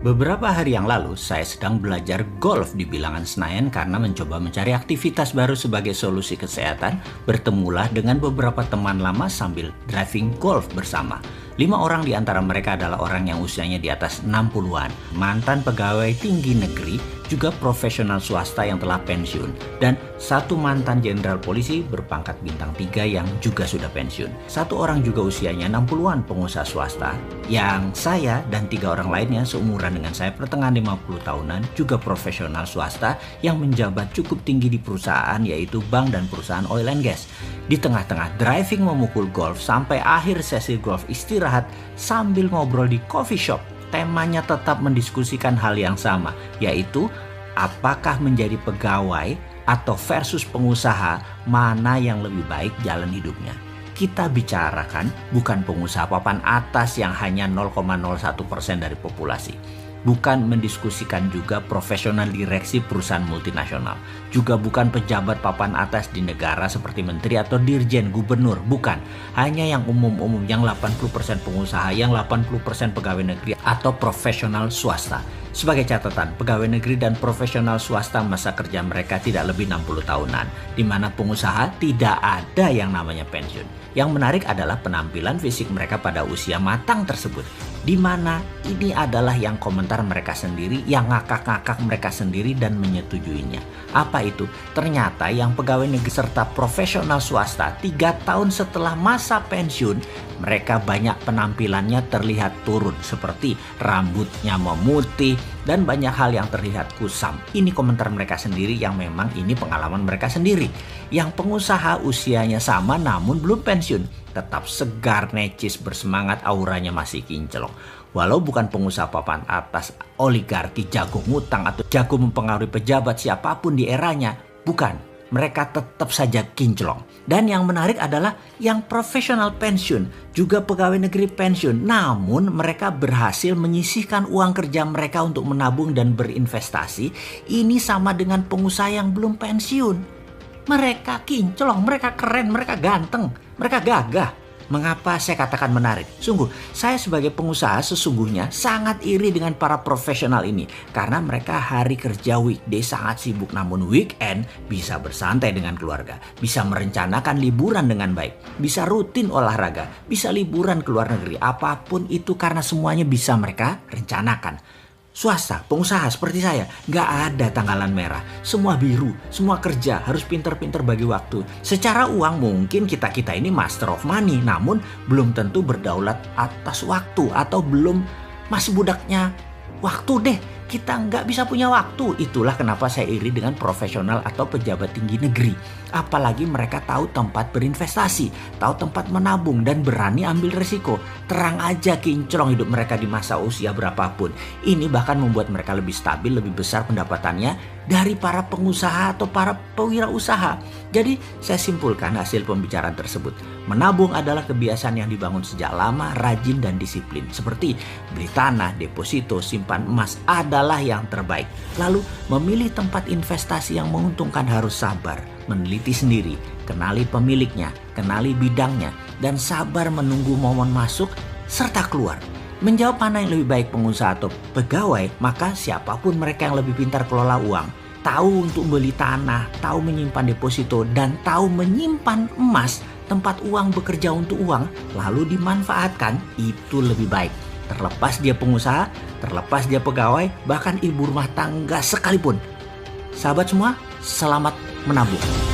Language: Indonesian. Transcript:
Beberapa hari yang lalu, saya sedang belajar golf di bilangan Senayan karena mencoba mencari aktivitas baru sebagai solusi kesehatan. Bertemulah dengan beberapa teman lama sambil driving golf bersama. 5 orang di antara mereka adalah orang yang usianya di atas 60-an, mantan pegawai tinggi negeri, juga profesional swasta yang telah pensiun, dan satu mantan jenderal polisi berpangkat bintang 3 yang juga sudah pensiun. Satu orang juga usianya 60-an, pengusaha swasta, yang saya dan 3 orang lainnya seumuran dengan saya, pertengahan 50 tahunan, juga profesional swasta yang menjabat cukup tinggi di perusahaan, yaitu bank dan perusahaan oil and gas. Di tengah-tengah driving memukul golf sampai akhir sesi golf istirahat sambil ngobrol di coffee shop, temanya tetap mendiskusikan hal yang sama, yaitu apakah menjadi pegawai atau versus pengusaha, mana yang lebih baik jalan hidupnya. Kita bicarakan bukan pengusaha papan atas yang hanya 0,01% dari populasi. Bukan mendiskusikan juga profesional direksi perusahaan multinasional. Juga bukan pejabat papan atas di negara seperti menteri atau dirjen, gubernur. Bukan. Hanya yang umum-umum, yang 80% pengusaha, yang 80% pegawai negeri atau profesional swasta. Sebagai catatan, pegawai negeri dan profesional swasta masa kerja mereka tidak lebih 60 tahunan. Di mana pengusaha tidak ada yang namanya pensiun. Yang menarik adalah penampilan fisik mereka pada usia matang tersebut. Di mana ini adalah yang komentar mereka sendiri, yang ngakak-ngakak mereka sendiri dan menyetujuinya. Apa itu? Ternyata yang pegawai negeri serta profesional swasta 3 tahun setelah masa pensiun, mereka banyak penampilannya terlihat turun, seperti rambutnya memutih dan banyak hal yang terlihat kusam. Ini komentar mereka sendiri yang memang ini pengalaman mereka sendiri. Yang pengusaha usianya sama namun belum pensiun, tetap segar, necis, bersemangat, auranya masih kinclong. Walau bukan pengusaha papan atas, oligarki, jago ngutang atau jago mempengaruhi pejabat siapapun di eranya, bukan. Mereka tetap saja kinclong. Dan yang menarik adalah yang profesional pensiun, juga pegawai negeri pensiun. Namun mereka berhasil menyisihkan uang kerja mereka untuk menabung dan berinvestasi. Ini sama dengan pengusaha yang belum pensiun. Mereka kinclong, mereka keren, mereka ganteng, mereka gagah. Mengapa saya katakan menarik? Sungguh, saya sebagai pengusaha sesungguhnya sangat iri dengan para profesional ini. Karena mereka hari kerja weekday sangat sibuk, namun weekend bisa bersantai dengan keluarga. Bisa merencanakan liburan dengan baik. Bisa rutin olahraga. Bisa liburan ke luar negeri. Apapun itu karena semuanya bisa mereka rencanakan. Swasta, pengusaha seperti saya, gak ada tanggalan merah. Semua biru, semua kerja, harus pinter-pinter bagi waktu. Secara uang mungkin kita-kita ini master of money, namun belum tentu berdaulat atas waktu. Atau belum, masih budaknya waktu deh. Kita nggak bisa punya waktu. Itulah kenapa saya iri dengan profesional atau pejabat tinggi negeri. Apalagi mereka tahu tempat berinvestasi, tahu tempat menabung dan berani ambil resiko. Terang aja kinclong hidup mereka di masa usia berapapun. Ini bahkan membuat mereka lebih stabil, lebih besar pendapatannya dari para pengusaha atau para pewirausaha. Jadi saya simpulkan hasil pembicaraan tersebut. Menabung adalah kebiasaan yang dibangun sejak lama, rajin dan disiplin. Seperti beli tanah, deposito, simpan emas adalah yang terbaik. Lalu memilih tempat investasi yang menguntungkan harus sabar, meneliti sendiri, kenali pemiliknya, kenali bidangnya, dan sabar menunggu momen masuk serta keluar. Menjawab mana yang lebih baik pengusaha atau pegawai, maka siapapun mereka yang lebih pintar kelola uang, tahu untuk beli tanah, tahu menyimpan deposito, dan tahu menyimpan emas, tempat uang bekerja untuk uang, lalu dimanfaatkan, itu lebih baik. Terlepas dia pengusaha, terlepas dia pegawai, bahkan ibu rumah tangga sekalipun. Sahabat semua, selamat menabung.